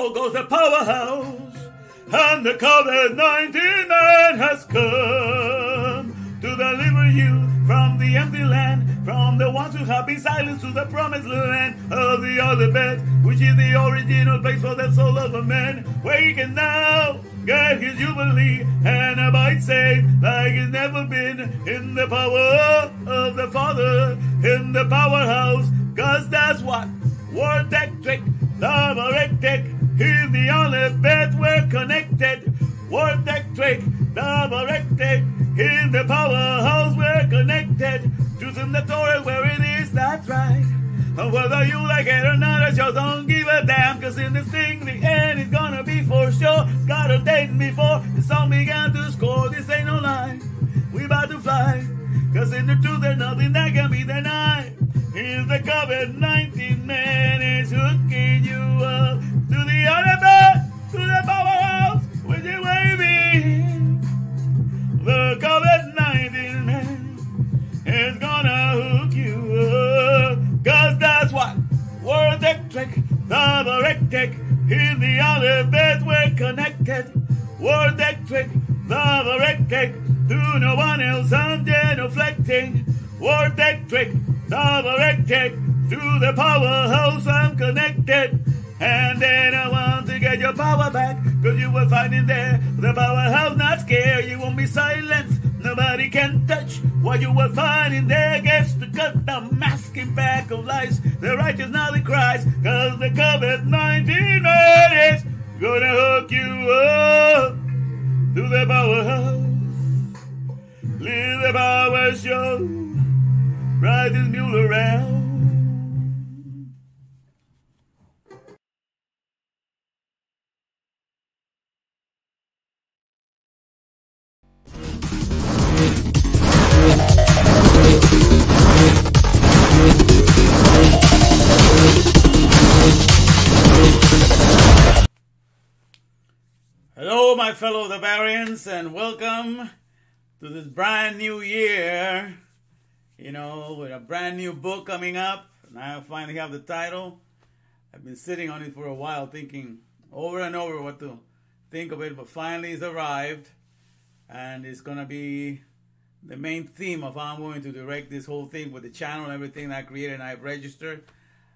Out goes the Powerhouse, and the COVID-19 man has come to deliver you from the empty land, from the ones who have been silenced to the promised land of the Alef-Bet, which is the original place for the soul of a man, where he can now get his jubilee and abide safe like he's never been in the power of the Father, in the Powerhouse, cause that's what Word Tech Trick, T.O.R.A.H Tech, in the Alef-Bet we're connected. Word Tech Trick, T.O.R.A.H Tech, in the Powerhouse we're connected. Truth in the T.O.R.A.H where it is, that's right. And whether you like it or not, I just don't give a damn, cause in this thing, the end is gonna be for sure. It's got a date before the song began to score. This ain't no lie, we about to fly, cause in the truth there's nothing that can be denied. Here's the COVID-19 man is hooking you up to the Alef-Bet, to the Powerhouse, with your waving. The COVID-19 man is gonna hook you up, cause that's what Word Tech Trick, T.O.R.A.H Tech, in the Alef-Bet we're connected. Word Tech Trick, T.O.R.A.H Tech, to no one else I'm genuflecting. Word Tech Trick, T.O.R.A.H Tech, to the Powerhouse I'm connected. And then I want to get your power back, cause you will find in there the Powerhouse not scared. You won't be silenced, nobody can touch what you will find in there. Gets to cut the masking back of lies, the righteous now they cries, cause the COVID-19 man is gonna hook you up to the Powerhouse. Live the Power Show, ride this mule around. Hello, my fellow Davarians, and welcome to this brand new year, with a brand new book coming up. And I finally have the title. I've been sitting on it for a while, thinking over and over what to think of it, but finally it's arrived, and it's going to be the main theme of how I'm going to direct this whole thing with the channel and everything that I created and I've registered.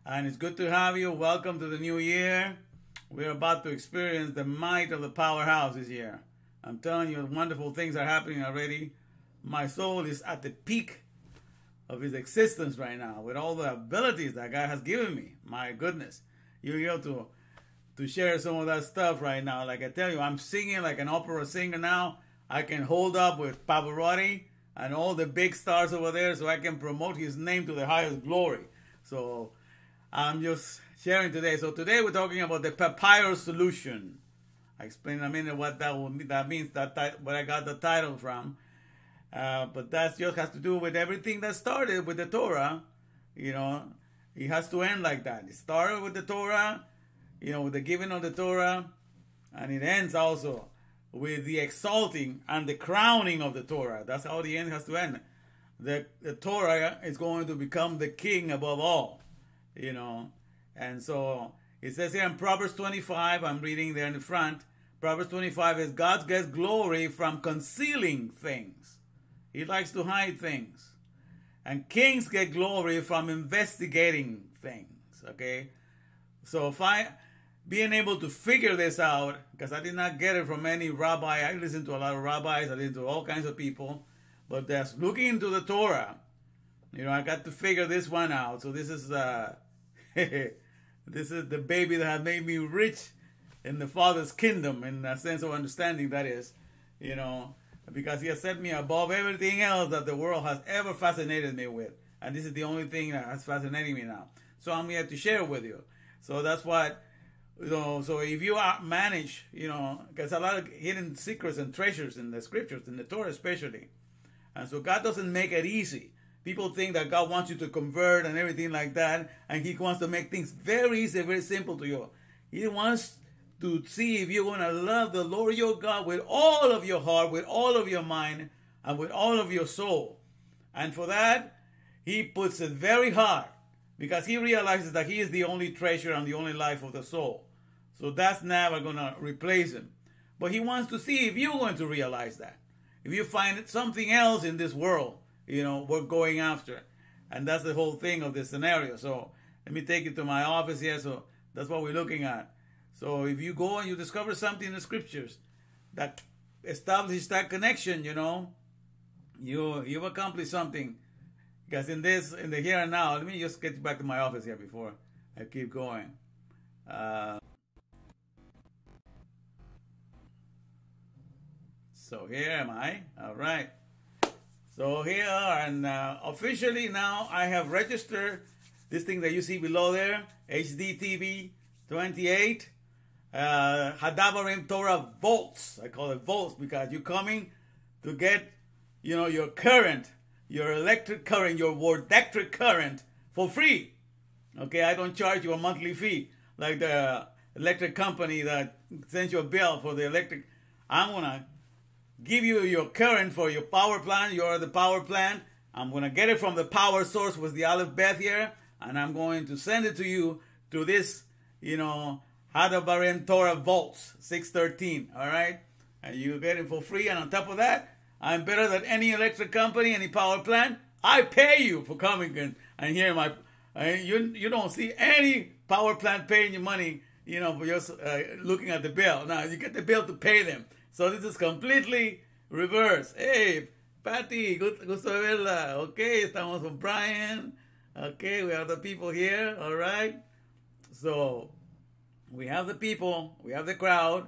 And it's good to have you. Welcome to the new year. We're about to experience the might of the Powerhouse this year. I'm telling you, wonderful things are happening already. My soul is at the peak of his existence right now with all the abilities that God has given me. My goodness. You're able to share some of that stuff right now. Like I tell you, I'm singing like an opera singer now. I can hold up with Pavarotti and all the big stars over there so I can promote his name to the highest glory. So I'm just sharing today. So today we're talking about the Papyrus Solution. I explain in a minute what that means, where I got the title from. But that just has to do with everything that started with the Torah. It has to end like that. It started with the Torah, with the giving of the Torah, and it ends also with the exalting and the crowning of the Torah. That's how the end has to end. The Torah is going to become the king above all, And so it says here in Proverbs 25, I'm reading there in the front, Proverbs 25 is God gets glory from concealing things. He likes to hide things. And kings get glory from investigating things, okay? So being able to figure this out, because I did not get it from any rabbi. I listened to a lot of rabbis. I listened to all kinds of people. But just looking into the Torah, I got to figure this one out. So this is this is the baby that has made me rich in the Father's kingdom, in a sense of understanding, that is, because he has set me above everything else that the world has ever fascinated me with. And this is the only thing that has fascinating me now. So I'm here to share with you. So that's what, so if you manage, because a lot of hidden secrets and treasures in the scriptures, in the Torah especially. And so God doesn't make it easy. People think that God wants you to convert and everything like that, and he wants to make things very easy, very simple to you. He wants to see if you're going to love the Lord your God with all of your heart, with all of your mind, and with all of your soul. And for that, he puts it very hard, because he realizes that he is the only treasure and the only life of the soul. So that's never going to replace him. But he wants to see if you're going to realize that. If you find something else in this world, we're going after. And that's the whole thing of this scenario. So let me take you to my office here. So that's what we're looking at. So if you go and you discover something in the scriptures that establishes that connection, you've accomplished something. Because in the here and now, let me just get back to my office here before I keep going. So here am I. All right. So here, and officially now I have registered this thing that you see below there, HDTV 28, Hadabarim Torah volts. I call it volts because you're coming to get, your current, your electric current, your wordectric current for free. Okay, I don't charge you a monthly fee like the electric company that sends you a bill for the electric. I'm going to give you your current for your power plant. You're the power plant. I'm going to get it from the power source with the Alef-Bet here, and I'm going to send it to you through this, Hadabarim Torah volts 613. All right, and you get it for free. And on top of that, I'm better than any electric company, any power plant. I pay you for coming and hearing my. You don't see any power plant paying you money, for just looking at the bill. Now you get the bill to pay them. So this is completely reverse. Hey, Patty, gusto verla. Okay, estamos con Brian. Okay, we have the people here. All right. So we have the people. We have the crowd.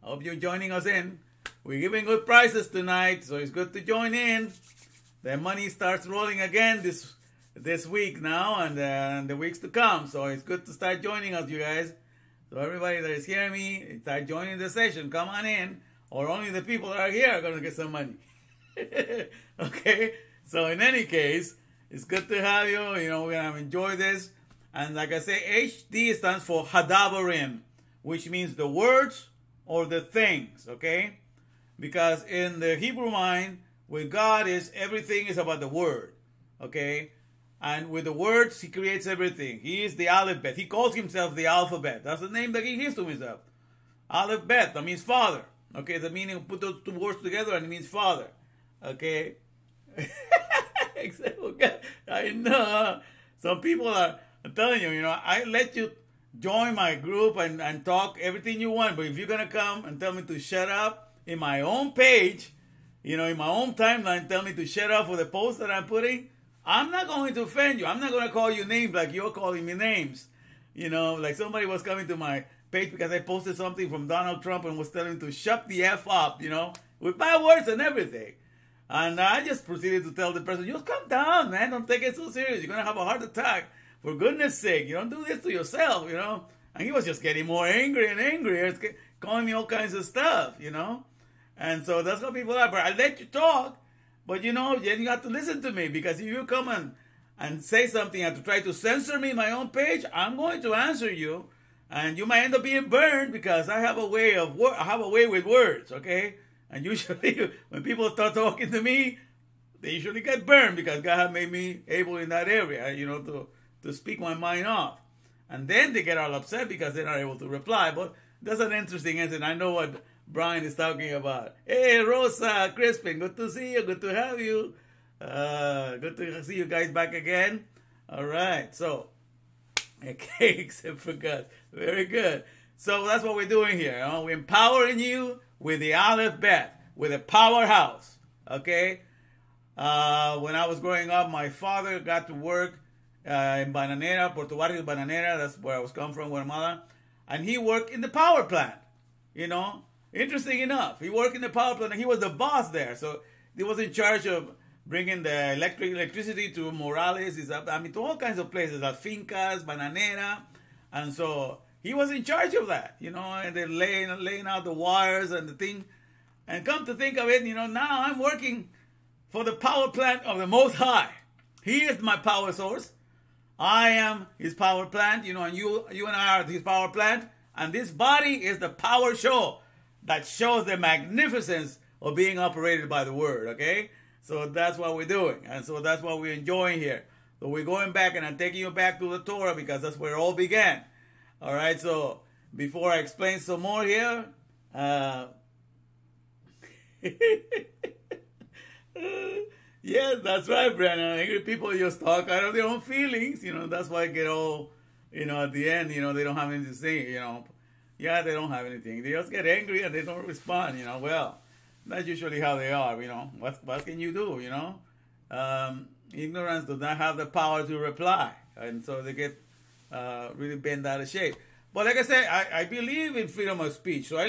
I hope you're joining us in. We're giving good prices tonight, so it's good to join in. The money starts rolling again this week now and the weeks to come. So it's good to start joining us, you guys. So everybody that is hearing me, start joining the session. Come on in. Or only the people that are here are going to get some money. Okay? So in any case, it's good to have you. We're going to enjoy this. And like I say, HD stands for Hadabarim, which means the words or the things. Okay? Because in the Hebrew mind, with God everything is about the word. Okay? And with the words, he creates everything. He is the Alef-Bet. He calls himself the alphabet. That's the name that he gives to himself. Alef-Bet, that means father. Okay, the meaning of put those two words together and it means father. Okay? I know. Some people are telling you, I let you join my group and talk everything you want, but if you're going to come and tell me to shut up in my own page, in my own timeline, tell me to shut up for the post that I'm putting, I'm not going to offend you. I'm not going to call you names like you're calling me names. Like somebody was coming to my page because I posted something from Donald Trump and was telling him to shut the F up, with bad words and everything. And I just proceeded to tell the person, just calm down, man. Don't take it so serious. You're going to have a heart attack. For goodness sake, you don't do this to yourself, And he was just getting more angry and angrier, calling me all kinds of stuff, And so that's how people are. But I let you talk, but, then you have to listen to me. Because if you come and say something and to try to censor me in my own page, I'm going to answer you. And you might end up being burned because I have a way with words, okay? And usually when people start talking to me, they usually get burned because God made me able in that area, to speak my mind off. And then they get all upset because they're not able to reply. But that's an interesting incident. I know what Brian is talking about. Hey, Rosa, Crispin, good to see you. Good to have you. Good to see you guys back again. All right, so. Okay, except for God. Very good. So that's what we're doing here. We're empowering you with the Alef-Bet, with a powerhouse. Okay? When I was growing up, my father got to work in Bananera, Puerto Barrios Bananera. That's where I was come from, Guatemala. And he worked in the power plant. Interesting enough. He worked in the power plant and he was the boss there. So he was in charge of bringing the electricity to Morales, to all kinds of places, like Fincas, Bananera. And so he was in charge of that, and they're laying out the wires and the thing. And come to think of it, now I'm working for the power plant of the Most High. He is my power source. I am his power plant, and you and I are his power plant. And this body is the power show that shows the magnificence of being operated by the word, okay? So that's what we're doing. And so that's what we're enjoying here. So we're going back and I'm taking you back to the Torah because that's where it all began. All right, so before I explain some more here. Yes, that's right, Brennan. Angry people just talk out of their own feelings. That's why I get all, at the end, they don't have anything to say, Yeah, they don't have anything. They just get angry and they don't respond, Well, that's usually how they are, What can you do, Ignorance does not have the power to reply. And so they get really bent out of shape. But like I said, I believe in freedom of speech. So I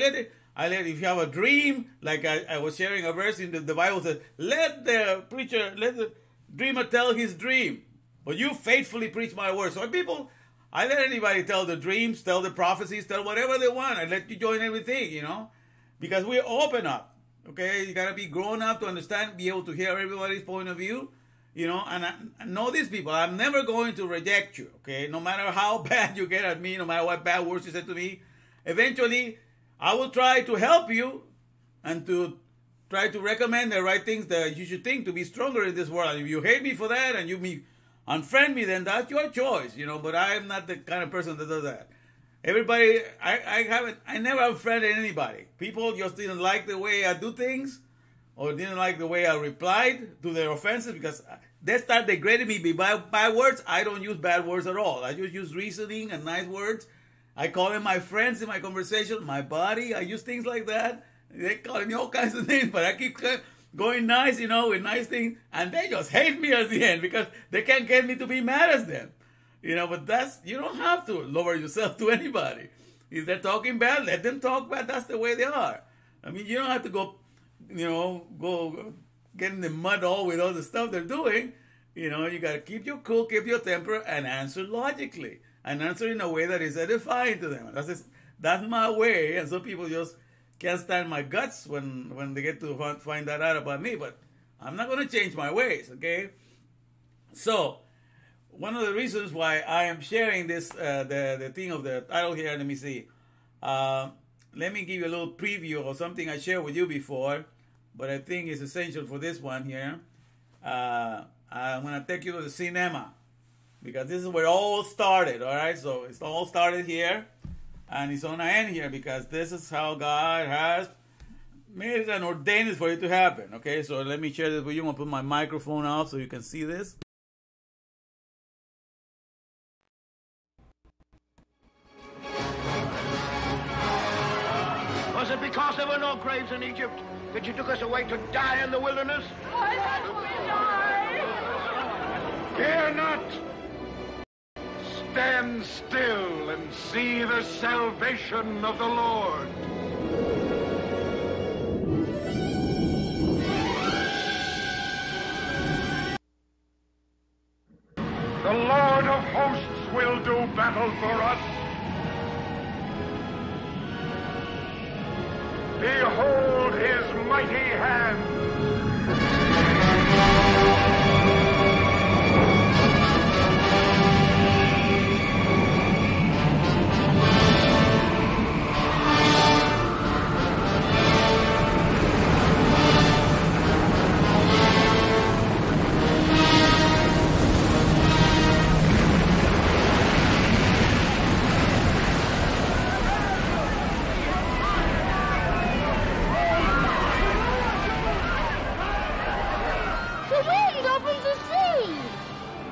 let if you have a dream, like I was sharing a verse in the Bible says, let the dreamer tell his dream, but you faithfully preach my word. So I let anybody tell the dreams, tell the prophecies, tell whatever they want. I let you join everything, because we're open up. Okay, you gotta be grown up to understand, be able to hear everybody's point of view, and I know these people. I'm never going to reject you. Okay, no matter how bad you get at me, no matter what bad words you said to me, eventually I will try to help you and to try to recommend the right things that you should think to be stronger in this world. If you hate me for that and you unfriend me, then that's your choice, But I am not the kind of person that does that. Everybody, I never unfriended anybody. People just didn't like the way I do things, or didn't like the way I replied to their offenses, because they start degrading me by bad words. I don't use bad words at all. I just use reasoning and nice words. I call them my friends in my conversation, my body. I use things like that. They call me all kinds of things, but I keep going nice, with nice things, and they just hate me at the end because they can't get me to be mad at them. But you don't have to lower yourself to anybody. If they're talking bad, let them talk bad. That's the way they are. I mean, you don't have to go get in the mud all with all the stuff they're doing. You got to keep your cool, keep your temper, and answer logically. And answer in a way that is edifying to them. That's my way, and some people just can't stand my guts when they get to find that out about me. But I'm not going to change my ways, okay? So, one of the reasons why I am sharing this, the thing of the title here, let me see. Let me give you a little preview of something I shared with you before, but I think it's essential for this one here. I'm going to take you to the cinema, because this is where it all started, all right? So it's all started here, and it's going to end here, because this is how God has made it and ordained it for it to happen, okay? So let me share this with you. I'm going to put my microphone off so you can see this. Was it because there were no graves in Egypt that you took us away to die in the wilderness? Why must we die? Fear not! Stand still and see the salvation of the Lord. The Lord of hosts will do battle for us. Behold his mighty hand.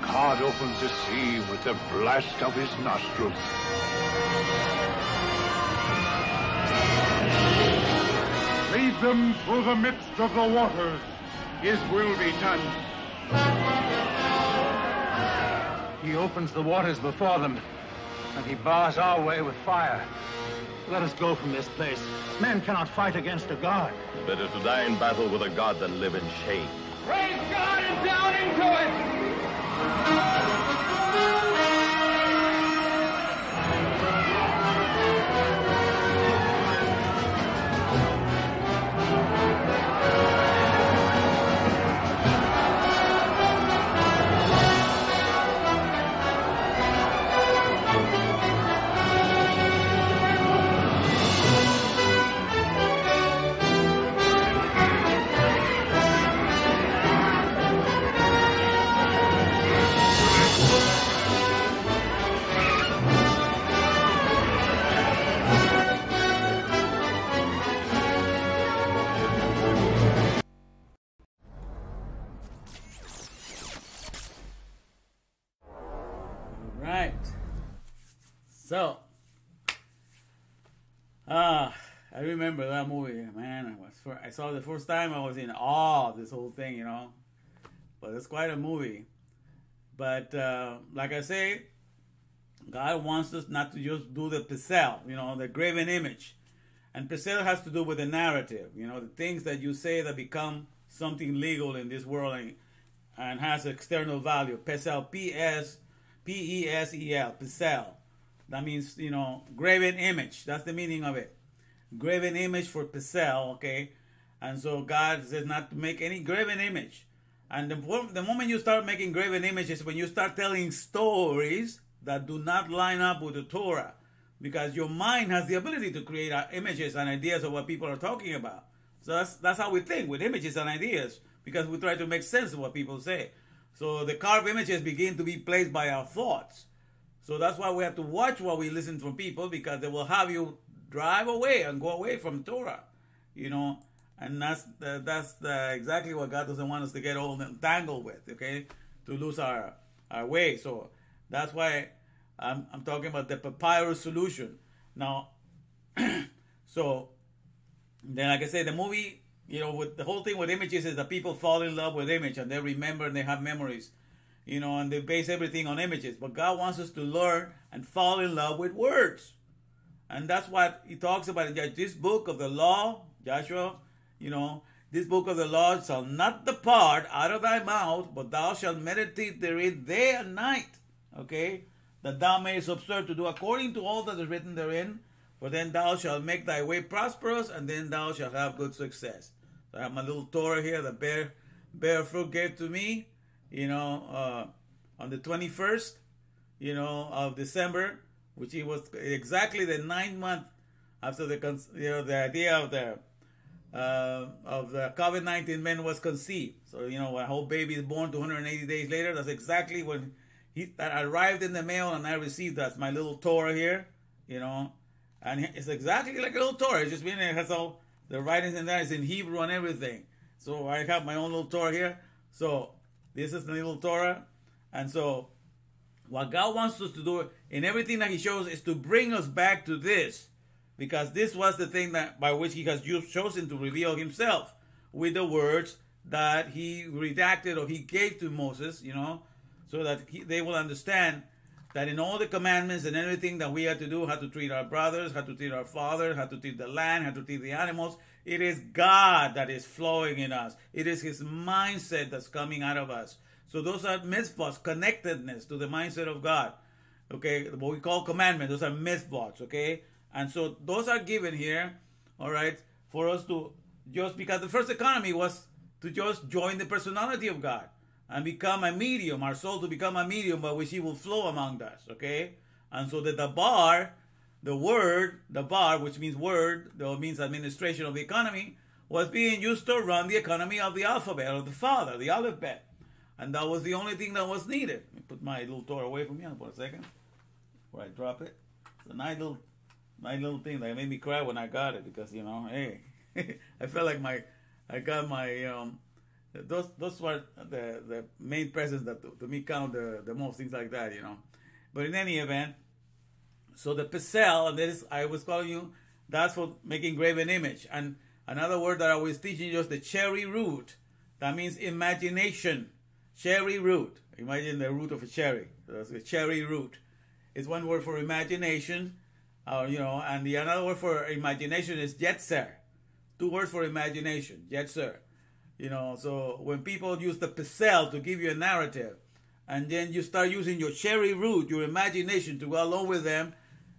God opens the sea with the blast of his nostrils. Lead them through the midst of the waters. His will be done. He opens the waters before them, and he bars our way with fire. Let us go from this place. Men cannot fight against a God. Better to die in battle with a God than live in shame. Praise God and down into it! So, I remember that movie, man. I saw it the first time. I was in awe of this whole thing, you know. But it's quite a movie. But like I say, God wants us not to just do the pesel, you know, the graven image. And pesel has to do with the narrative, you know, the things that you say that become something legal in this world and has external value. Pesel, P-E-S-E-L, pesel. That means, you know, graven image. That's the meaning of it. Graven image for pesel, okay? And so God says not to make any graven image. And the moment you start making graven images, when you start telling stories that do not line up with the Torah, because your mind has the ability to create images and ideas of what people are talking about. So that's how we think, with images and ideas, because we try to make sense of what people say. So the carved images begin to be placed by our thoughts. So that's why we have to watch what we listen from people, because they will have you drive away and go away from Torah, you know. And that's exactly what God doesn't want us to get all entangled with, okay, to lose our way. So that's why I'm talking about the Papyrus Solution. Now, so then, like I said, the movie, you know, with the whole thing with images is that people fall in love with image and they remember and they have memories, you know, and they base everything on images. But God wants us to learn and fall in love with words. And that's what he talks about in this book of the law, Joshua, you know, this book of the law shall not depart out of thy mouth, but thou shalt meditate therein day and night, okay, that thou mayest observe to do according to all that is written therein, for then thou shalt make thy way prosperous, and then thou shalt have good success. So I have my little Torah here that Bear Fruit gave to me, you know, on the 21st, you know, of December, which it was exactly the 9th month after the idea of the COVID-19 man was conceived. So, you know, a whole baby is born 280 days later. That's exactly when that arrived in the mail, and I received that's my little Torah here, you know. And it's exactly like a little Torah. It's just meaning it has all the writings in there. It's in Hebrew and everything. So I have my own little Torah here. So this is the little Torah. And so what God wants us to do in everything that he shows is to bring us back to this. Because this was the thing that by which he has chosen to reveal himself with the words that he redacted or he gave to Moses, you know, so that they will understand that in all the commandments and everything that we have to do, how to treat our brothers, how to treat our fathers, how to treat the land, how to treat the animals, it is God that is flowing in us. It is his mindset that's coming out of us. So those are mitzvahs, connectedness to the mindset of God. Okay, what we call commandments, those are mitzvahs, okay? And so those are given here, all right, for us to just, because the first economy was to just join the personality of God and become a medium, our soul to become a medium by which he will flow among us, okay? And so the Davar, the word, Davar, which means word, that means administration of the economy, was being used to run the economy of the alphabet, of the Father, the Alef-Bet. And that was the only thing that was needed. Let me put my little Torah away from here for a second, before I drop it. It's a nice little thing that made me cry when I got it, because, you know, hey, I felt like I got my, those were the main presents that to me count the most, things like that, you know. But in any event, so the pesel, and this I was calling you, that's for making graven image. And another word that I was teaching you is the cherry root. That means imagination. Cherry root. Imagine the root of a cherry. So that's a cherry root. It's one word for imagination. You know, and the another word for imagination is yetzer. 2 words for imagination, yetzer. You know, so when people use the pesel to give you a narrative, and then you start using your cherry root, your imagination, to go along with them,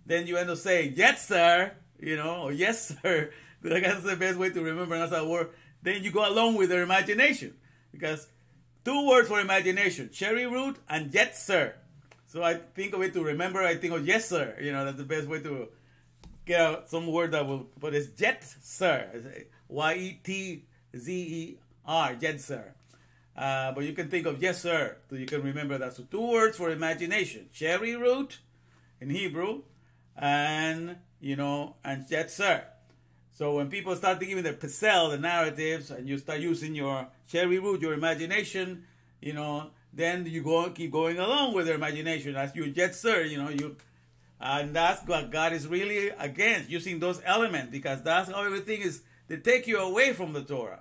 then you end up saying, yes, sir, you know, or yes, sir. I guess that's the best way to remember, that's a word. Then you go along with their imagination. Because 2 words for imagination, cherry root and yes, sir. So I think of it to remember, I think of yes, sir. You know, that's the best way to get out some word that will, but it's jet, sir. Y-E-T-Z-E-R, jet, sir. But you can think of yes, sir, so you can remember that. So 2 words for imagination, cherry root in Hebrew, and, you know, and jet, sir. So when people start giving their pesel, the narratives, and you start using your cherry root, your imagination, you know, then you keep going along with their imagination. As you jet, sir, you know, And that's what God is really against, using those elements, because that's how everything is to take you away from the Torah.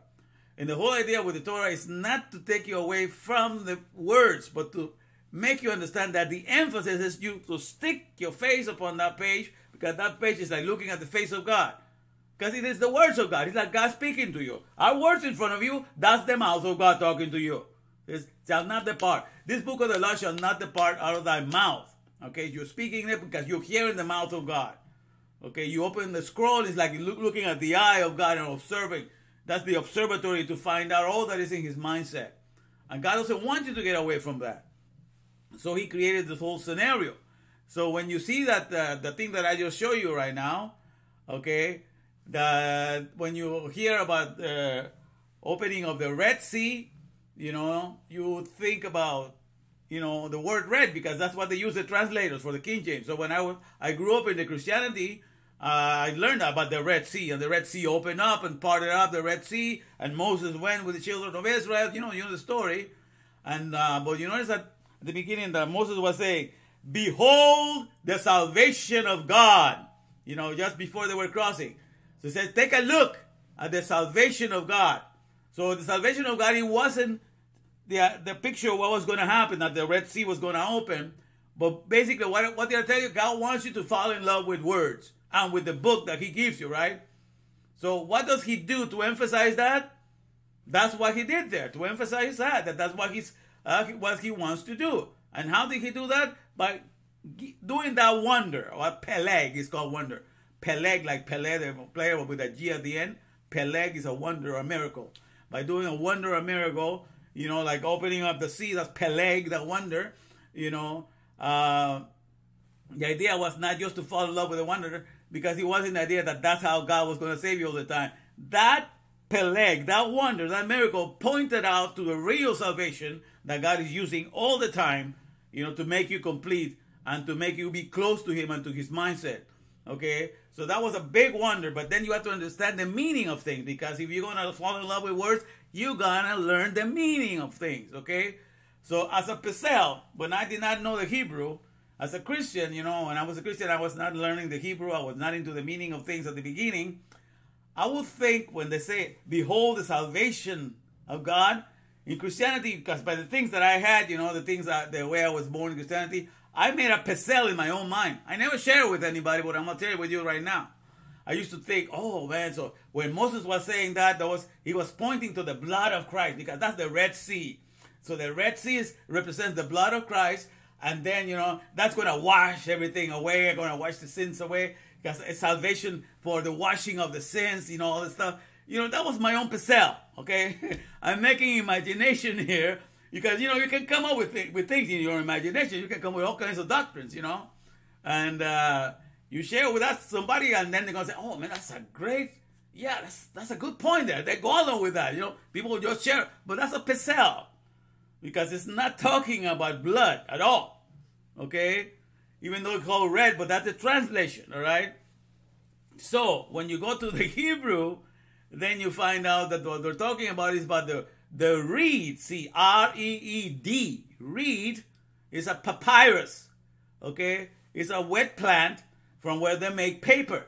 And the whole idea with the Torah is not to take you away from the words, but to make you understand that the emphasis is you to stick your face upon that page, because that page is like looking at the face of God. Because it is the words of God. It's like God speaking to you. Our words in front of you, that's the mouth of God talking to you. It shall not depart. This book of the law shall not depart out of thy mouth. Okay, you're speaking it because you're hearing the mouth of God. Okay, you open the scroll, it's like looking at the eye of God and observing. That's the observatory to find out all that is in his mindset. And God doesn't want you to get away from that. So he created this whole scenario. So when you see that the thing that I just showed you right now, okay, that when you hear about the opening of the Red Sea, you know, you think about, you know, the word red, because that's what they use the translators for the King James. So when I grew up in the Christianity, I learned about the Red Sea, and the Red Sea opened up and parted up the Red Sea, and Moses went with the children of Israel. You know the story. And but you notice that at the beginning that Moses was saying, "Behold the salvation of God," you know, just before they were crossing. So it says, take a look at the salvation of God. So the salvation of God, it wasn't the picture of what was going to happen, that the Red Sea was going to open. But basically, what they're telling you, God wants you to fall in love with words and with the book that he gives you, right? So what does he do to emphasize that? That's what he did there, to emphasize that's what he wants to do. And how did he do that? By doing that wonder, or Peleg is called wonder. Peleg, like Pele, the player with a G at the end. Peleg is a wonder, a miracle. By doing a wonder, a miracle, you know, like opening up the sea, that's Peleg, that wonder, you know. The idea was not just to fall in love with the wonder, because it wasn't the idea that that's how God was going to save you all the time. That Peleg, that wonder, that miracle pointed out to the real salvation that God is using all the time, you know, to make you complete and to make you be close to him and to his mindset. Okay, so that was a big wonder, but then you have to understand the meaning of things, because if you're going to fall in love with words, you're going to learn the meaning of things, okay? So as a Pesel, when I did not know the Hebrew, as a Christian, you know, when I was a Christian, I was not learning the Hebrew, I was not into the meaning of things at the beginning. I would think when they say, behold the salvation of God, in Christianity, because by the things that I had, you know, the way I was born in Christianity, I made a Pesel in my own mind. I never share it with anybody, but I'm going to tell you with you right now. I used to think, oh man, so when Moses was saying that, he was pointing to the blood of Christ, because that's the Red Sea. So the Red Sea represents the blood of Christ, and then, you know, that's going to wash everything away, going to wash the sins away, because it's salvation for the washing of the sins, you know, all this stuff. You know, that was my own Pesel, okay? I'm making imagination here, because, you know, you can come up with things in your imagination. You can come up with all kinds of doctrines, you know. And you share with us somebody, and then they're going to say, oh, man, that's a great, yeah, that's a good point there. They go along with that, you know. People will just share. But that's a Pesel, because it's not talking about blood at all, okay? Even though it's called red, but that's a translation, all right? So when you go to the Hebrew, then you find out that what they're talking about is about the reed, see, R-E-E-D. Reed is a papyrus, okay? It's a wet plant from where they make paper.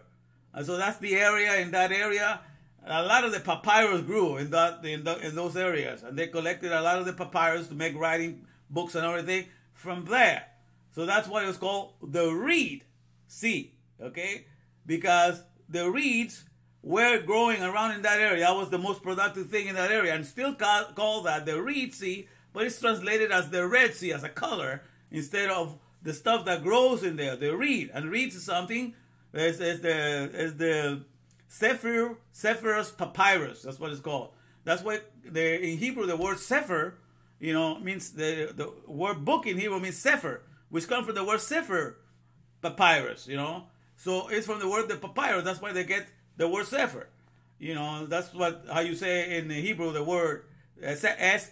And so that's the area, in that area, a lot of the papyrus grew in those areas. And they collected a lot of the papyrus to make writing books and everything from there. So that's why it's called the reed, see, okay? Because the reeds were growing around in that area. That was the most productive thing in that area, and still call that the Reed Sea, but it's translated as the Red Sea, as a color, instead of the stuff that grows in there, the reed. And reed is something, is the Sephirus papyrus, that's what it's called. That's why in Hebrew the word Sephir, you know, means the word book in Hebrew means Sephir, which comes from the word Sephir papyrus, you know. So it's from the word the papyrus, that's why they get the word Sefer. You know, that's how you say in Hebrew the word S-E-F-E-R,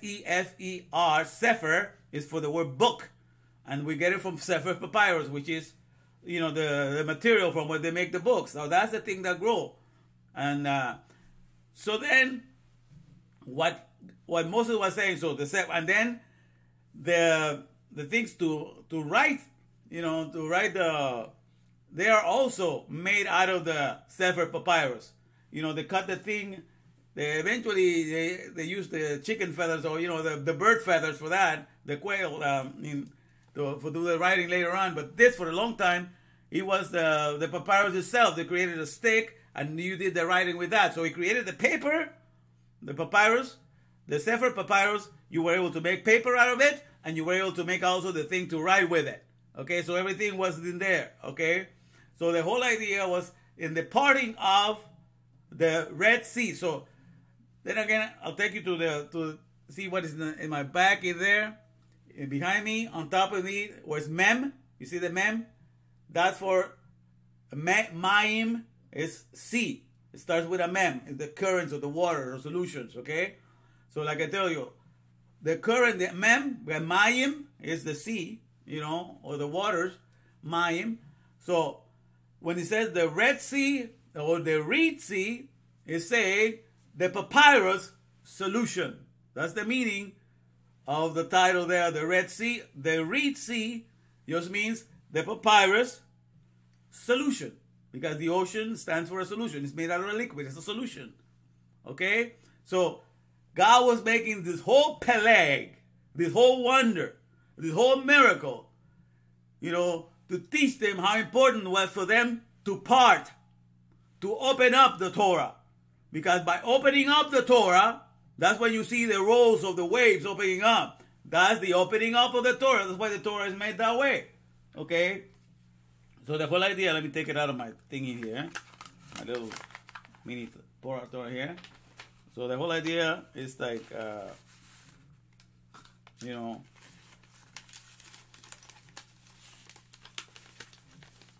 Sefer, is for the word book. And we get it from Sefer papyrus, which is, you know, the material from where they make the books. So that's the thing that grow. And so then, what Moses was saying, so and then the things to write, you know, to write they are also made out of the Sefer papyrus. You know, they cut the thing. They use the chicken feathers, or the bird feathers for that, the quail, for do the writing later on. But this, for a long time, it was the papyrus itself. They created a stick, and you did the writing with that. So he created the paper, the papyrus, the Sefer papyrus. You were able to make paper out of it, and you were able to make also the thing to write with it. Okay, so everything was in there. Okay, so the whole idea was in the parting of the Red Sea. So then again, I'll take you to see what is in my back in there. And behind me, on top of me, was Mem. You see the Mem? That's for Mayim is sea. It starts with a Mem. It's the currents of the water or solutions, okay? So like I tell you, the current, the Mem, where Mayim is the sea, or the waters, Mayim. So when it says the Red Sea or the Reed Sea, it's saying the Papyrus Solution. That's the meaning of the title there, the Red Sea. The Reed Sea just means the Papyrus Solution, because the ocean stands for a solution. It's made out of a liquid. It's a solution. Okay? So God was making this whole peleg, this whole wonder, this whole miracle, to teach them how important it was for them to part, to open up the Torah. Because by opening up the Torah, that's when you see the rolls of the waves opening up. That's the opening up of the Torah. That's why the Torah is made that way. Okay? So the whole idea, let me take it out of my thingy here. My little mini Torah here. So the whole idea is like,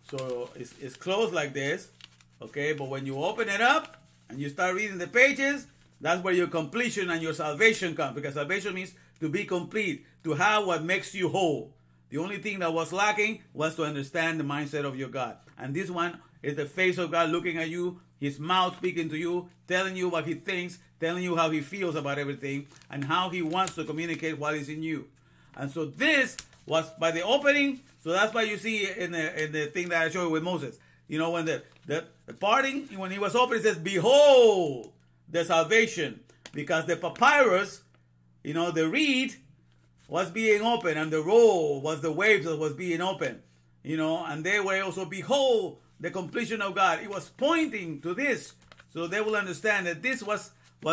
so it's closed like this. Okay? But when you open it up, and you start reading the pages, that's where your completion and your salvation comes. Because salvation means to be complete, to have what makes you whole. The only thing that was lacking was to understand the mindset of your God. And this one is the face of God looking at you, his mouth speaking to you, telling you what he thinks, telling you how he feels about everything, and how he wants to communicate what is in you. And so this was by the opening. So that's why you see in the thing that I showed you with Moses. When the parting, when he was open, it says, behold, the salvation. Because the papyrus, the reed was being open, and the roll was the waves that was being open. And they were also, behold, the completion of God. It was pointing to this. So they will understand that this was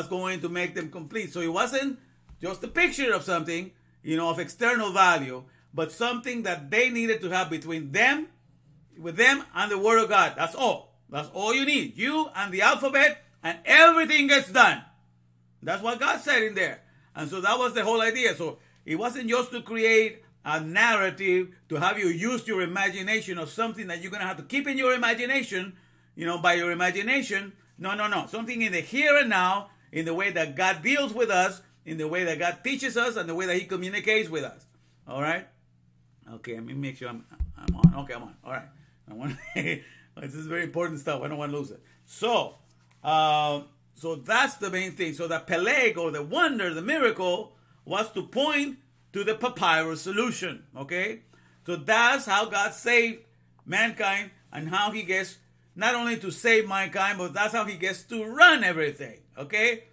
going to make them complete. So it wasn't just a picture of something, of external value, but something that they needed to have between them, with them and the Word of God. That's all. That's all you need. You and the alphabet, and everything gets done. That's what God said in there. And so that was the whole idea. So it wasn't just to create a narrative, to have you use your imagination of something that you're going to have to keep in your imagination, by your imagination. No. Something in the here and now, in the way that God deals with us, in the way that God teaches us, and the way that he communicates with us. All right? Okay, let me make sure I'm on. Okay, I'm on. All right. This is very important stuff. I don't want to lose it. So that's the main thing. So the peleg, or the wonder, the miracle, was to point to the Papyrus Solution. Okay? So that's how God saved mankind, and how he gets not only to save mankind, but that's how he gets to run everything. Okay?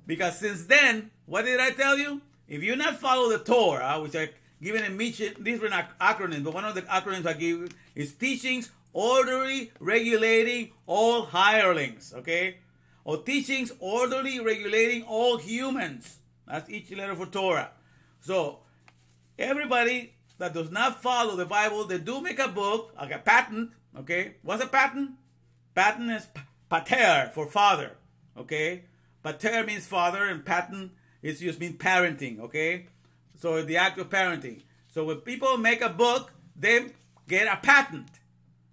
Because since then, what did I tell you? If you not follow the Torah, which I given in different acronyms, but one of the acronyms I give is teachings orderly regulating all hirelings, okay? Or teachings orderly regulating all humans. That's each letter for Torah. So everybody that does not follow the Bible, they do make a book, like a patent, okay? What's a patent? Patent is pater, for father, okay? Pater means father, and patent is just mean parenting, okay? So the act of parenting. So when people make a book, they get a patent,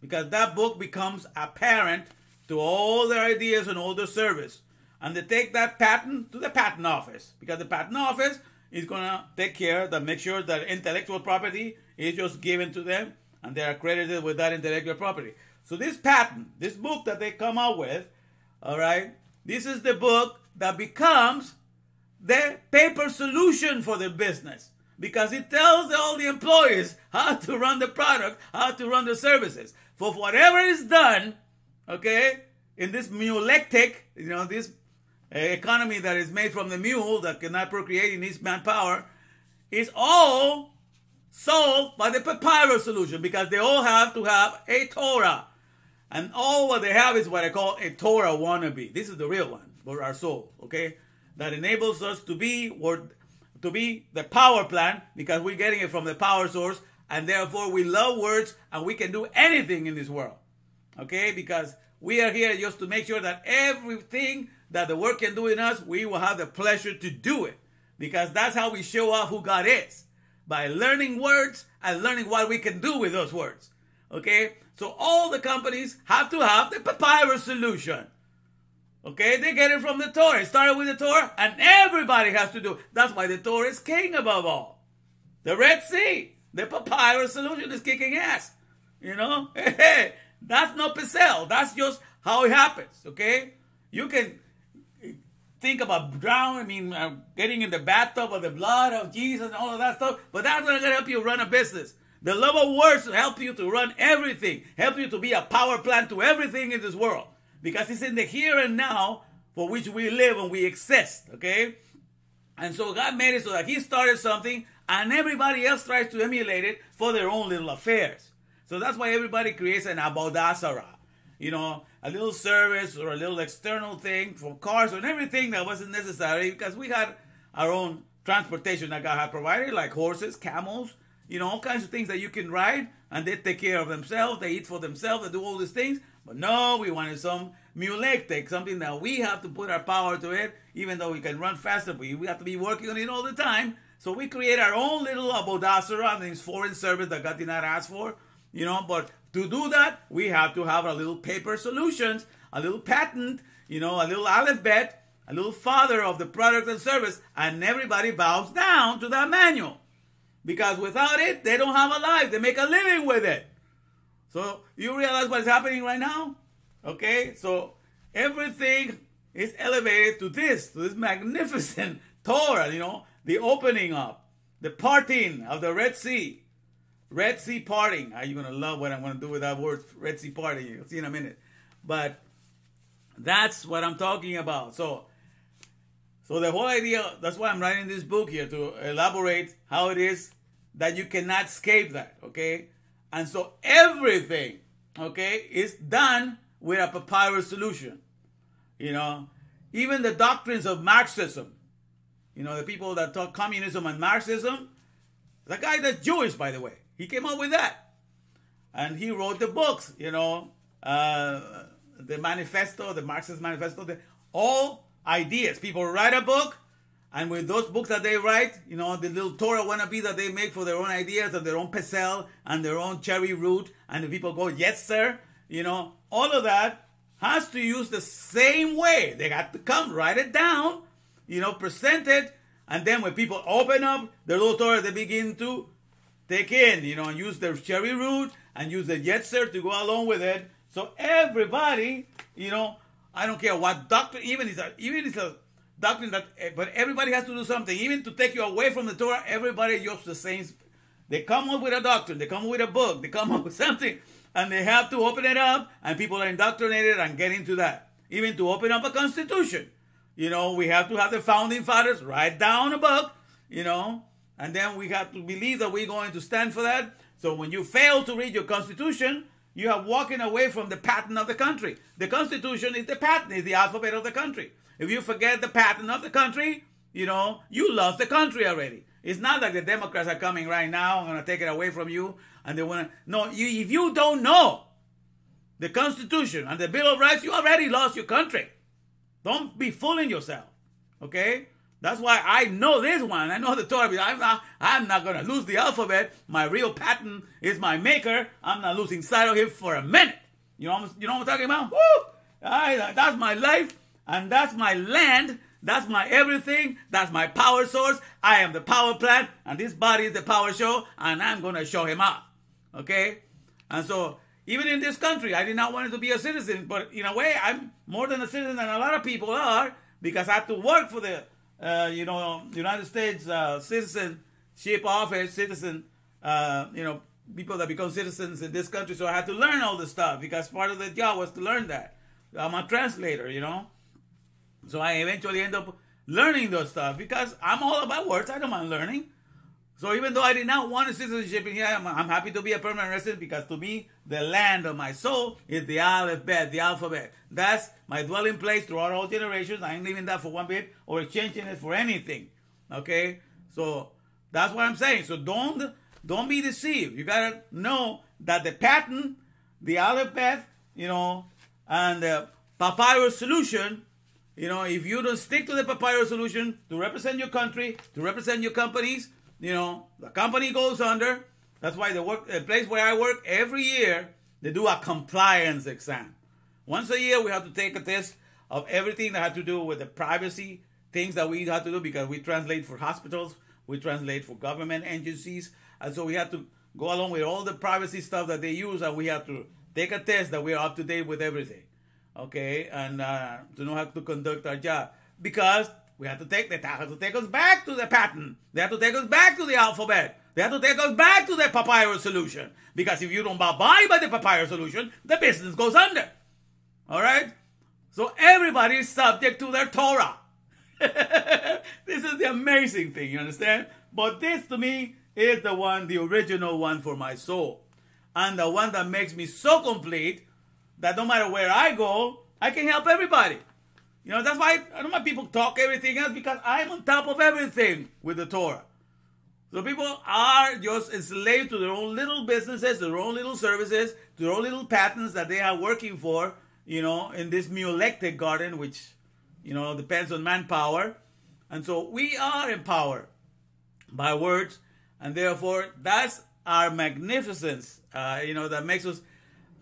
because that book becomes apparent to all their ideas and all their service. And they take that patent to the patent office, because the patent office is going to take care to make sure that intellectual property is just given to them, and they're accredited with that intellectual property. So this patent, this book that they come out with, all right, this is the book that becomes the paper solution for the business, because it tells all the employees how to run the product, how to run the services. for whatever is done, okay, in this mulectic, this economy that is made from the mule that cannot procreate and needs manpower, is all solved by the Papyrus Solution, because they all have to have a Torah. And all what they have is what I call a Torah wannabe. This is the real one for our soul, okay? That enables us to be the power plant, because we're getting it from the power source, and therefore we love words and we can do anything in this world, okay? Because we are here just to make sure that everything that the word can do in us, we will have the pleasure to do it, because that's how we show off who God is, by learning words and learning what we can do with those words, okay? So all the companies have to have the Papyrus Solution. Okay, they get it from the T.O.R.A.H. It started with the T.O.R.A.H. and everybody has to do it. That's why the T.O.R.A.H. is king above all. The Red Sea, the Papyrus Solution is kicking ass. That's not S.O.U.L. That's just how it happens, okay? You can think about drowning, getting in the bathtub of the blood of Jesus and all of that stuff, but that's not going to help you run a business. The love of words will help you to run everything, help you to be a power plant to everything in this world, because it's in the here and now for which we live and we exist, okay? And so God made it so that he started something and everybody else tries to emulate it for their own little affairs. So that's why everybody creates an abodasara, a little service or a little external thing for cars and everything that wasn't necessary, because we had our own transportation that God had provided, like horses, camels, all kinds of things that you can ride, and they take care of themselves, they eat for themselves, they do all these things. But no, we wanted some mulectic, something that we have to put our power to it, even though we can run faster, but we have to be working on it all the time. So we create our own little abodasara, and this foreign service that God did not ask for, but to do that, we have to have our little paper solutions, a little patent, a little Alef-Bet, a little father of the product and service, and everybody bows down to that manual. Because without it, they don't have a life. They make a living with it. So you realize what's happening right now? Okay? So everything is elevated to this magnificent Torah, the opening up, the parting of the Red Sea. Red Sea parting. Are you going to love what I'm going to do with that word, Red Sea parting? You'll see in a minute. But that's what I'm talking about. So the whole idea, that's why I'm writing this book here, to elaborate how it is that you cannot escape that, okay? And so everything, okay, is done with a Papyrus Solution. Even the doctrines of Marxism, the people that talk communism and Marxism, the guy that's Jewish, by the way, he came up with that. And he wrote the books, the manifesto, the Marxist manifesto, all ideas. People write a book, and with those books that they write, the little Torah wannabe that they make for their own ideas and their own pesel and their own cherry root, and the people go, yes, sir, all of that has to use the same way. They got to come, write it down, present it, and then when people open up their little Torah, they begin to take in, and use their cherry root and use the yes, sir to go along with it. So everybody, I don't care what doctrine, even it's a doctrine that, but everybody has to do something. Even to take you away from the Torah, everybody uses the same. They come up with a doctrine, they come up with a book, they come up with something, and they have to open it up, and people are indoctrinated and get into that. Even to open up a constitution, we have to have the founding fathers write down a book, and then we have to believe that we're going to stand for that. So when you fail to read your constitution, you are walking away from the pattern of the country. The constitution is the pattern, is the alphabet of the country. If you forget the pattern of the country, you lost the country already. It's not like the Democrats are coming right now and going to take it away from you. And they want to, no, if you don't know the Constitution and the Bill of Rights, you already lost your country. Don't be fooling yourself, okay? That's why I know this one. I know the Torah. I'm not going to lose the alphabet. My real pattern is my maker. I'm not losing sight of him for a minute. You know what I'm talking about? Woo! That's my life, and that's my land. That's my everything. That's my power source. I am the power plant, and this body is the power show, and I'm going to show him off. Okay? And so, even in this country, I did not want to be a citizen, but in a way, I'm more than a citizen than a lot of people are, because I have to work for the United States Citizenship Office, people that become citizens in this country. So I had to learn all this stuff because part of the job was to learn that. I'm a translator, you know. So I eventually end up learning those stuff because I'm all about words. I don't mind learning. So even though I did not want a citizenship in here, I'm happy to be a permanent resident because to me, the land of my soul is the Alef-Bet, the alphabet. That's my dwelling place throughout all generations. I ain't leaving that for one bit or exchanging it for anything. Okay? So that's what I'm saying. So don't be deceived. You got to know that the pattern, the Alef-Bet, you know, and the Papyrus Solution, you know, if you don't stick to the Papyrus Solution to represent your country, to represent your companies, you know, the company goes under. That's why the place where I work, every year, they do a compliance exam. Once a year, we have to take a test of everything that had to do with the privacy, things that we have to do because we translate for hospitals, we translate for government agencies, and so we have to go along with all the privacy stuff that they use, and we have to take a test that we are up to date with everything, okay, and to know how to conduct our job. Because they have to take us back to the pattern. They have to take us back to the alphabet. They have to take us back to the Papyrus Solution. Because if you don't abide by the Papyrus Solution, the business goes under. All right? So everybody is subject to their Torah. This is the amazing thing, you understand? But this to me is the one, the original one for my soul. And the one that makes me so complete that no matter where I go, I can help everybody. You know, that's why I don't want people talk everything else because I'm on top of everything with the Torah. So people are just enslaved to their own little businesses, their own little services, to their own little patents that they are working for, you know, in this mulectic garden, which, you know, depends on manpower. And so we are empowered by words, and therefore that's our magnificence, you know, that makes us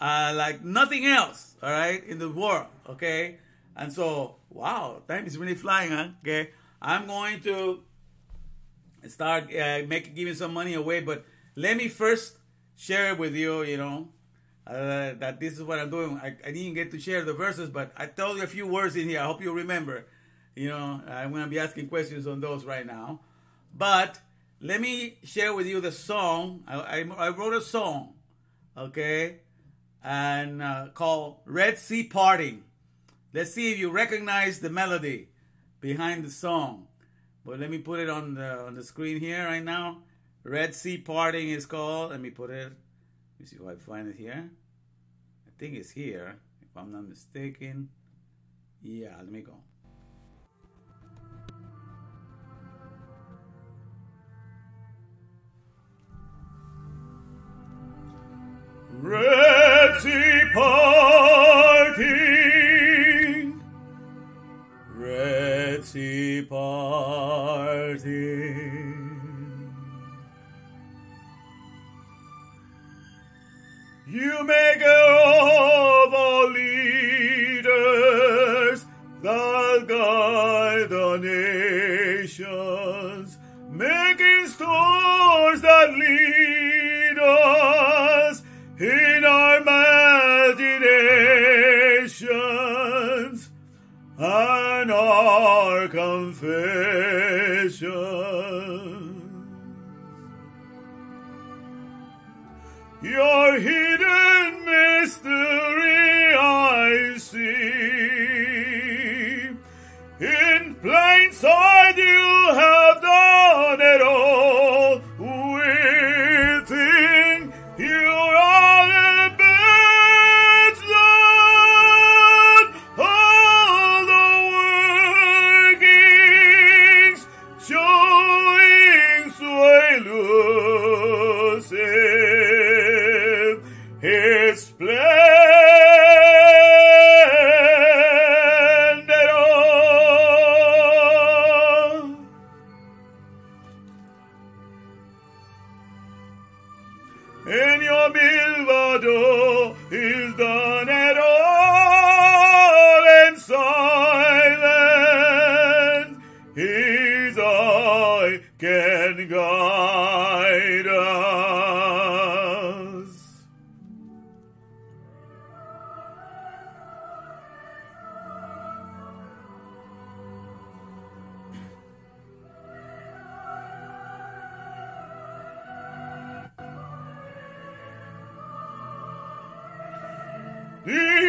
like nothing else, all right, in the world, okay? And so, wow, time is really flying, huh? Okay, I'm going to start giving some money away, but let me first share with you, you know, that this is what I'm doing. I didn't get to share the verses, but I told you a few words in here. I hope you remember. You know, I'm going to be asking questions on those right now. But let me share with you the song. I wrote a song, okay, and called Red Sea Parting. Let's see if you recognize the melody behind the song. But let me put it on the screen here right now. Red Sea Parting is called. Let me put it. Let me see if I find it here. I think it's here, if I'm not mistaken. Yeah, let me go. Red Sea Parting, Red Sea parting. You maker of all leaders that guide the nations, making stores that lead us in our imaginations and our confessions. Your hidden mystery I see. In plain sight you have done it all. Within you are the best done. All the workings showing S.O.U.L, His splendor. And your milvado is done at all in silence. His eye can guide us.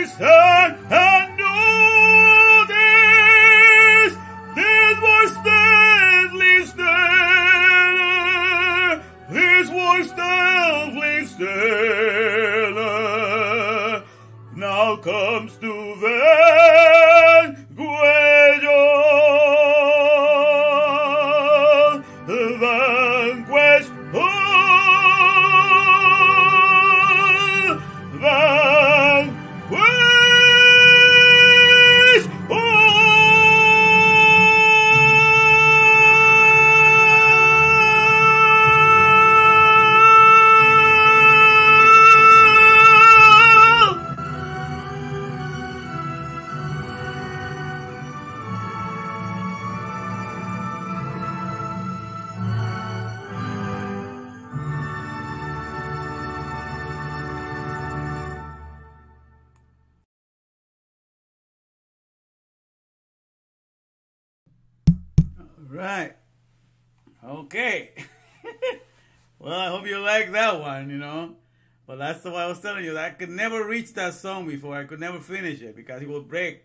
stand and do this. This was deadly stellar. This was deadly stellar. Now comes to vanquish all. Vanquish all. Vanquish all. Right. Okay. Well, I hope you like that one, you know. But that's what I was telling you. I could never reach that song before. I could never finish it because it will break.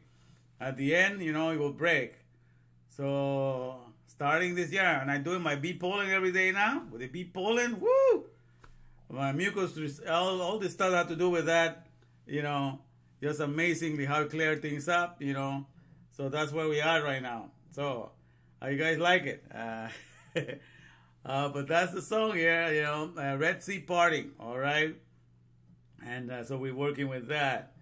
At the end, you know, it will break. So, starting this year, and I'm doing my beat polling every day now. With the beat polling, woo! My mucus, all this stuff have to do with that, you know. Just amazingly how to clear things up, you know. So, that's where we are right now. So, how you guys like it? But that's the song here, you know, Red Sea Parting, all right? And so we're working with that.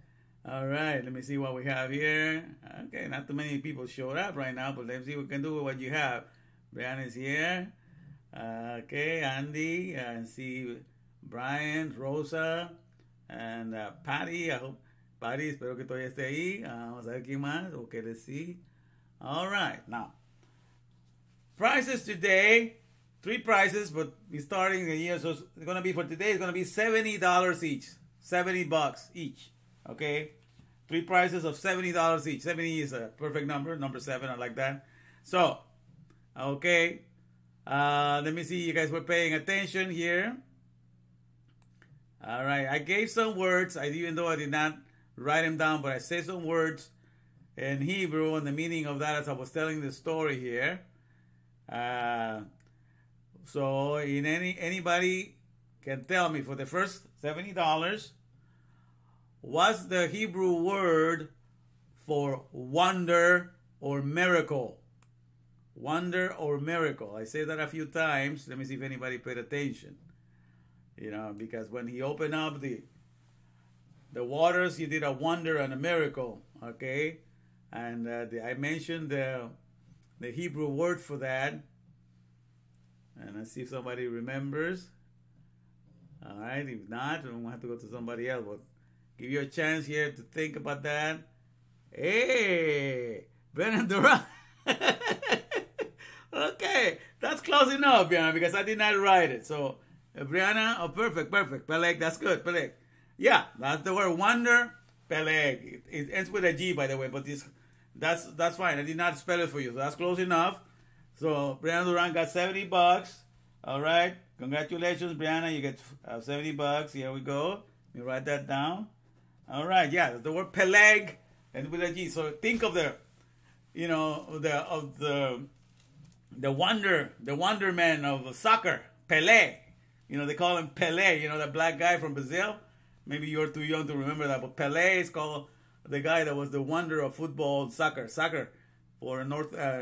All right, let me see what we have here. Okay, not too many people showed up right now, but let's see what we can do with what you have. Brian is here. Okay, Andy, and see Brian, Rosa, and Patty. I hope, Patty, espero que todavía esté ahí. Vamos a ver quién más. Okay, let's see. All right, now. Prices today, 3 prices, but we're starting the year, so it's going to be for today, it's going to be $70 each. $70 each. Okay? 3 prices of $70 each. 70 is a perfect number, number 7, I like that. So, okay. Let me see, you guys were paying attention here. All right, I gave some words, even though I did not write them down, but I said some words in Hebrew and the meaning of that as I was telling the story here. So anybody can tell me for the first $70, what's the Hebrew word for wonder or miracle? Wonder or miracle. I say that a few times. Let me see if anybody paid attention. You know, because when he opened up the waters, he did a wonder and a miracle. Okay, and I mentioned the Hebrew word for that. And let's see if somebody remembers. All right, if not, I'm going to have to go to somebody else. But give you a chance here to think about that. Hey, Brennan Durant. Okay, that's close enough, Brianna, because I did not write it. So, Brianna, oh, perfect. Peleg, that's good, Peleg. Yeah, that's the word wonder, Peleg. It ends with a G, by the way, but that's fine. I did not spell it for you, so that's close enough. So, Brianna Duran got $70. All right. Congratulations, Brianna. You get $70. Here we go. Let me write that down. All right. Yeah, the word Peleg and with a G. So think of the wonderman of soccer, Pelé. You know, they call him Pelé. You know, that black guy from Brazil. Maybe you're too young to remember that, but Pelé is called the guy that was the wonder of football, soccer for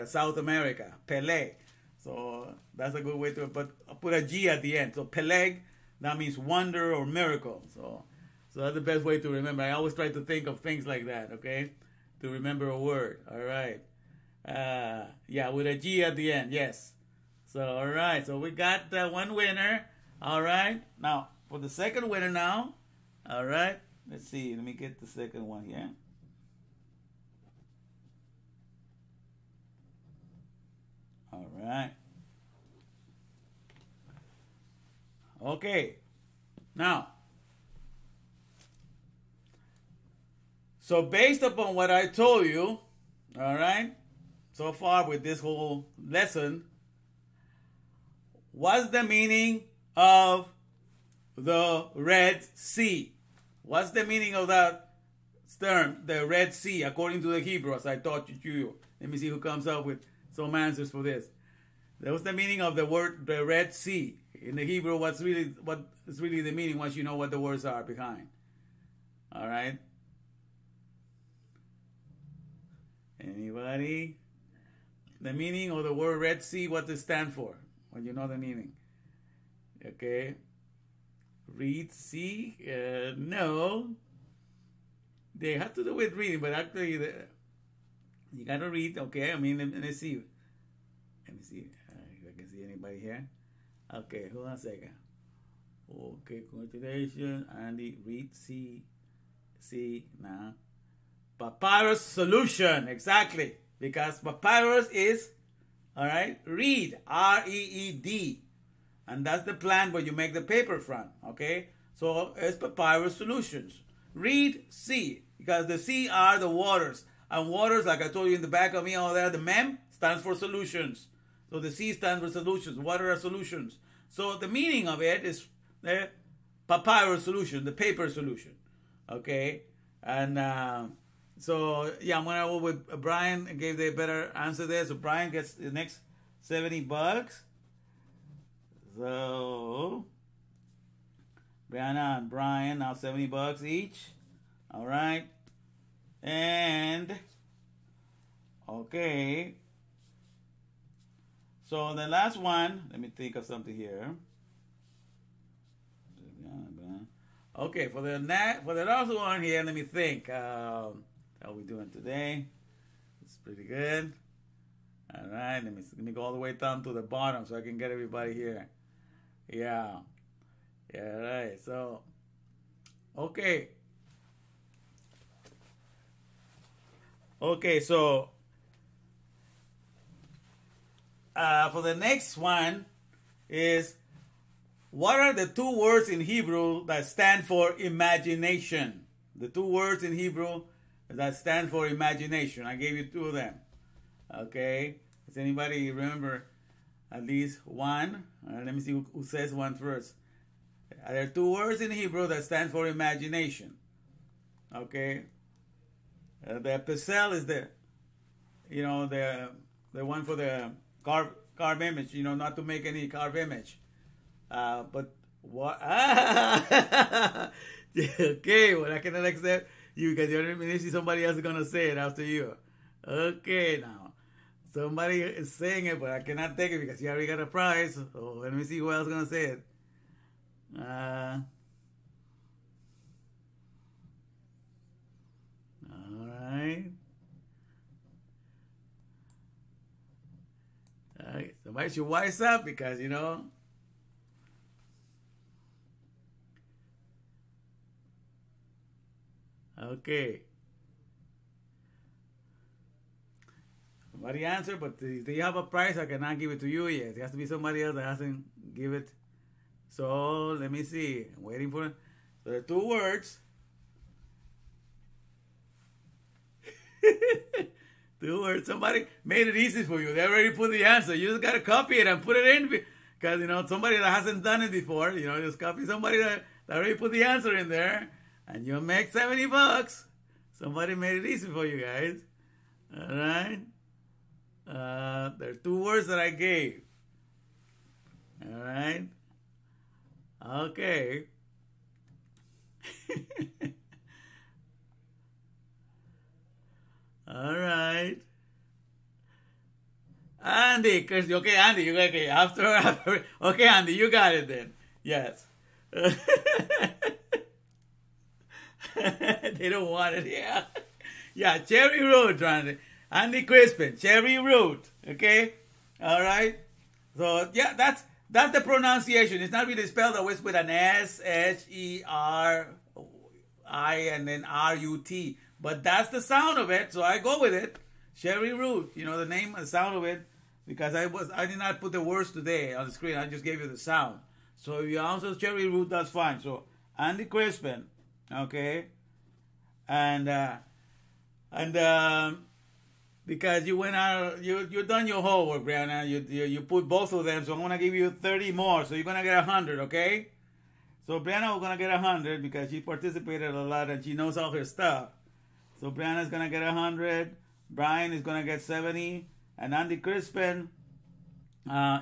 South America, Pelé. So that's a good way to, but I'll put a G at the end. So Peleg, that means wonder or miracle. So that's the best way to remember. I always try to think of things like that, okay? To remember a word, all right? Yeah, with a G at the end, yes. So, all right, so we got one winner, all right? Now, for the second winner now, all right? Let's see, let me get the second one here. All right. Okay. Now, so based upon what I told you, all right, so far with this whole lesson, what's the meaning of the Red Sea? What's the meaning of that term, the Red Sea, according to the Hebrew, as I taught you. Let me see who comes up with some answers for this. That was the meaning of the word, the Red Sea. In the Hebrew, what is really the meaning once you know what the words are behind. All right? Anybody? The meaning of the word Red Sea, what does it stand for? When you know the meaning. Okay? Read, see? No. They have to do with reading, but actually, you got to read. Okay, I mean, let me see. Let me see if I can see anybody here. Okay, hold on a second. Okay, congratulations. Andy, read, see, now. Papyrus Solution, exactly. Because papyrus is, all right, reed, R-E-E-D. And that's the plant where you make the paper from, okay? So it's Papyrus Solutions. Read, see, because the sea are the waters. And waters, like I told you in the back of me over there, the mem stands for solutions. So the sea stands for solutions. Water are solutions. So the meaning of it is the papyrus solution, the paper solution, okay? And so, yeah, I'm going to go with Brian and gave the better answer there. So Brian gets the next $70. So, Brianna and Brian, now $70 each. All right. And, okay. So the last one, let me think of something here. Okay, for the last one here, let me think. How are we doing today? It's pretty good. All right, let me go all the way down to the bottom so I can get everybody here. Yeah. Yeah, right. So, okay. Okay, so for the next one is, what are the two words in Hebrew that stand for imagination? The two words in Hebrew that stand for imagination. I gave you two of them. Okay? Does anybody remember at least one? Let me see who says one first. There are two words in Hebrew that stand for imagination. Okay? The pesel is the one for the carved image, not to make any carved image. But what? Okay, well, I cannot accept you because you're going to see somebody else is going to say it after you. Okay, now. Somebody is saying it, but I cannot take it because you already got a prize. So let me see who else is going to say it. Alright. Alright, somebody should wise up because, Okay. Somebody answered, but do you have a price? I cannot give it to you yet. It has to be somebody else that hasn't give it. So let me see. I'm waiting for it. So there are two words. Two words. Somebody made it easy for you. They already put the answer. You just gotta copy it and put it in because somebody that hasn't done it before. Just copy somebody that already put the answer in there, and you'll make $70. Somebody made it easy for you guys. All right. There are two words that I gave. All right. Okay. All right. Andy, okay, Andy, you got it. After, okay, Andy, you got it then. Yes. They don't want it. Yeah. Yeah, cherry root, Randy. Andy Crispin, cherry root. Okay? All right? So, yeah, that's the pronunciation. It's not really spelled always with an S, H-E-R-I, and then R-U-T. But that's the sound of it, so I go with it. Cherry root, the name and the sound of it, because I did not put the words today on the screen. I just gave you the sound. So if you answer cherry root, that's fine. So Andy Crispin, okay, and because you went out, you done your homework, Brianna. You put both of them, so I'm gonna give you 30 more. So you're gonna get 100, okay? So Brianna, we're gonna get 100 because she participated a lot and she knows all her stuff. So Brianna's going to get 100. Brian is going to get 70. And Andy Crispin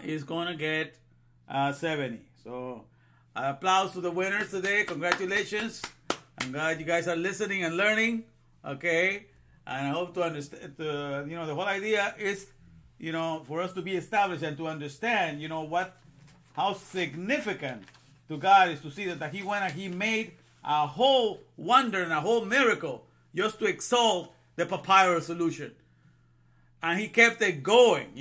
is going to get 70. So applause to the winners today. Congratulations. I'm glad you guys are listening and learning. Okay. And I hope to understand, the whole idea is, for us to be established and to understand, how significant to God is to see that He went and He made a whole wonder and a whole miracle just to exalt the Papyrus Solution. And He kept it going,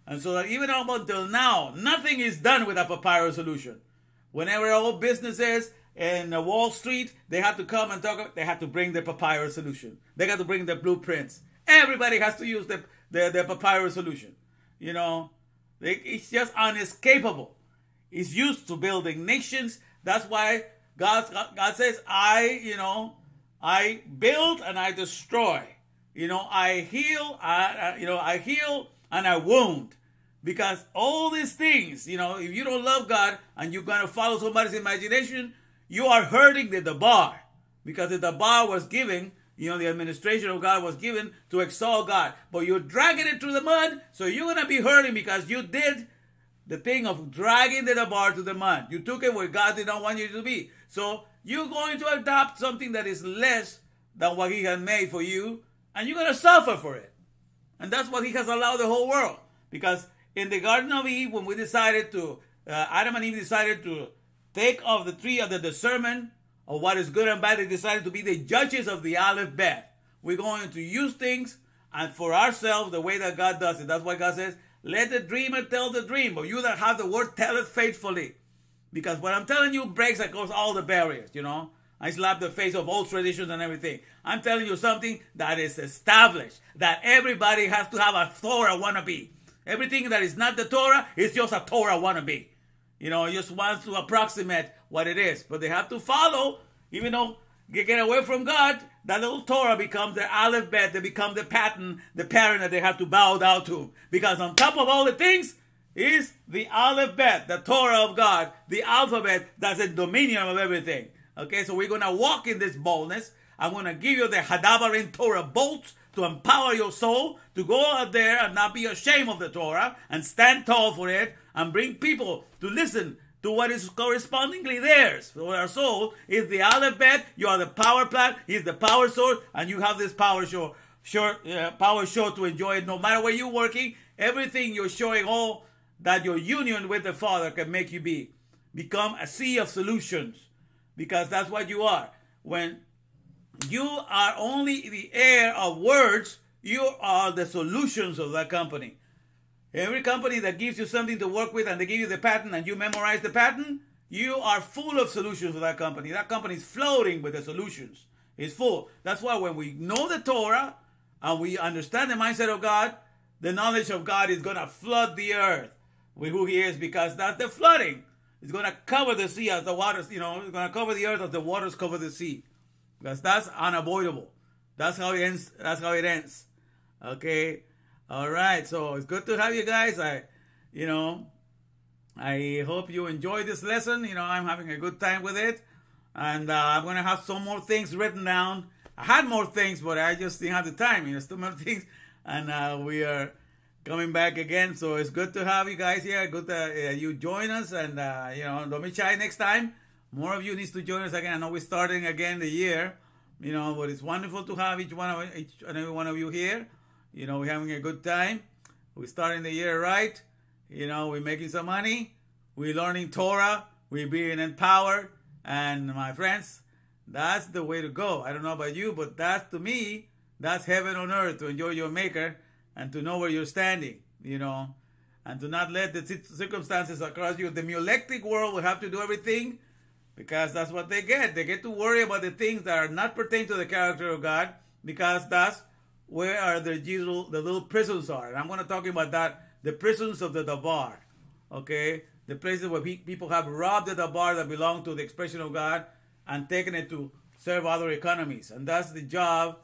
And so that even up until now, nothing is done with a Papyrus Solution. Whenever all businesses in Wall Street, they have to come and talk, they have to bring the Papyrus Solution. They got to bring the blueprints. Everybody has to use the Papyrus Solution. It's just unescapable. It's used to building nations. That's why God says, I build and I destroy. I heal, I heal and I wound. Because all these things, if you don't love God and you're going to follow somebody's imagination, you are hurting the Davar. Because the Davar was given, the administration of God was given to exalt God. But you're dragging it through the mud, so you're going to be hurting because you did the thing of dragging the Davar to the mud. You took it where God did not want you to be. So you're going to adopt something that is less than what He has made for you, and you're going to suffer for it. And that's what He has allowed the whole world. Because in the Garden of Eve, when we decided to, Adam and Eve decided to take of the tree of the discernment of what is good and bad, they decided to be the judges of the Alef-Bet. We're going to use things and for ourselves the way that God does it. That's why God says, let the dreamer tell the dream, but you that have the word, tell it faithfully. Because what I'm telling you breaks across all the barriers, I slap the face of old traditions and everything. I'm telling you something that is established, that everybody has to have a Torah wannabe. Everything that is not the Torah is just a Torah wannabe. Just wants to approximate what it is. But they have to follow, even though they get away from God, that little Torah becomes their Alef-Bet. They become the pattern that they have to bow down to. Because on top of all the things is the Alef-Bet, the Torah of God, the alphabet that's in dominion of everything. Okay, so we're going to walk in this boldness. I'm going to give you the His Davar in Torah bolts to empower your soul to go out there and not be ashamed of the Torah and stand tall for it and bring people to listen to what is correspondingly theirs. So our soul is the Alef-Bet, you are the power plant, He's the power source, and you have this power show to enjoy it no matter where you're working. Everything you're showing all that your union with the Father can make you be. Become a sea of solutions. Because that's what you are. When you are only the heir of words, you are the solutions of that company. Every company that gives you something to work with and they give you the pattern and you memorize the pattern, you are full of solutions for that company. That company is floating with the solutions. It's full. That's why when we know the Torah and we understand the mindset of God, the knowledge of God is going to flood the earth with who He is, because that's the flooding. It's going to cover the sea as the waters, it's going to cover the earth as the waters cover the sea. Because that's unavoidable. That's how it ends. That's how it ends. Okay. All right. So it's good to have you guys. I hope you enjoyed this lesson. I'm having a good time with it. And I'm going to have some more things written down. I had more things, but I just didn't have the time. Still more things. And we are coming back again. So it's good to have you guys here. Good that you join us. And, don't be shy next time. More of you needs to join us again. I know we're starting again the year, but it's wonderful to have each and every one of you here. We're having a good time. We're starting the year right. We're making some money. We're learning Torah. We're being empowered. And my friends, that's the way to go. I don't know about you, but that's, to me, that's heaven on earth, to enjoy your Maker and to know where you're standing, and to not let the circumstances across you. The mulectic world will have to do everything, because that's what they get. They get to worry about the things that are not pertaining to the character of God, because that's where are the little prisons are. And I'm going to talk about that, the prisons of the Davar. Okay? The places where people have robbed the Davar that belong to the expression of God and taken it to serve other economies. And that's the job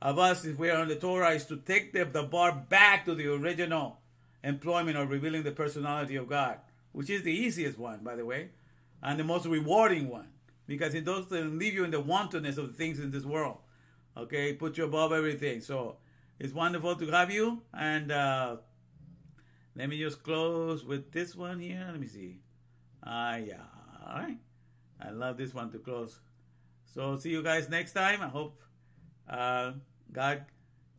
of us, if we are on the Torah, is to take the Davar back to the original employment of revealing the personality of God, which is the easiest one, by the way, and the most rewarding one, because it doesn't leave you in the wantonness of the things in this world. Okay, put you above everything. So it's wonderful to have you. And let me just close with this one here. Let me see. Yeah. All right. I love this one to close. So see you guys next time. I hope God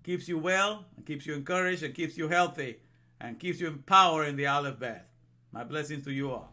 keeps you well, and keeps you encouraged, and keeps you healthy, and keeps you in power in the Alef-Bet. My blessings to you all.